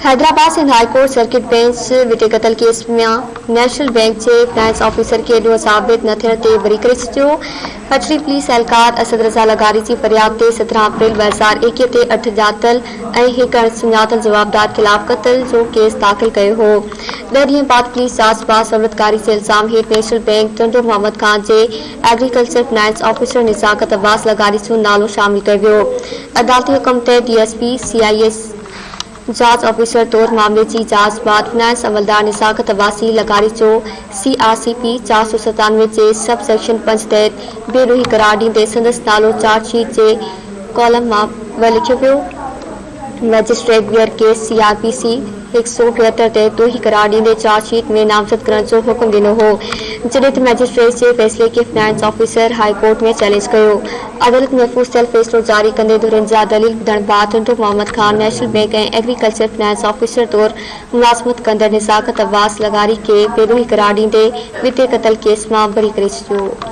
Hyderabad Sindh high court circuit bench विटे क़त्ल case में नेशनल बैंक के फाइनेंस ऑफिसर के एॾो साबित न थियण ते बरी करे छॾियो। पटरी पुलिस एहलकार असद रज़ा लगारी जी फरियाद ते 17 अप्रैल 2021 ते 8 ॼातल ऐं हिकु अणसुञातल जवाबदार ख़िलाफ़ क़त्ल जो केस दाख़िल कयो हो। 10 ॾींहं बाद पुलिस जांच बाज़ सबूतकारी जे इल्ज़ाम हेठि नेशनल बैंक टंडो मोहम्मद खान जे एग्रीकल्चर फाइनेंस ऑफिसर निज़ाकत अब्बास लगारी जो नालो शामिल कयो वियो। अदालती हुकुम ते DSP CIS जांच ऑफिसर तौर मामले की जांच बाद फाइनेंस अमलदार निज़ाकत अब्बासी लगारी जो CRCP 497 के सब सेक्शन 5 तहत बेरोही करार ॾींदे संदसि नालो चार्जशीट के कॉलम में लिखियो वियो। मैजिस्ट्रेट बियर केस CRPC 178 तहत दोही करार ॾींदे चार्जशीट में नामज़द करण जो हुकुम ॾिनो हो, जॾहिं त मैजिस्ट्रेट जे फ़ैसिले के फाइनेंस ऑफिसर हाई कोर्ट में चैलेंज कयो। अदालत महफ़ूज़ थियल फ़ैसिलो जारी कंदे धुरनि जा दलील ॿुधण बाद टंडो मोहम्मद खान नेशनल बैंक ऐं एग्रीकल्चर फाइनेंस ऑफिसर तौर मुलाज़मत कंदड़ निज़ाकत अब्बास लगारी के बेरोही करार ॾींदे विते क़त्ल केस मां बरी करे छॾियो।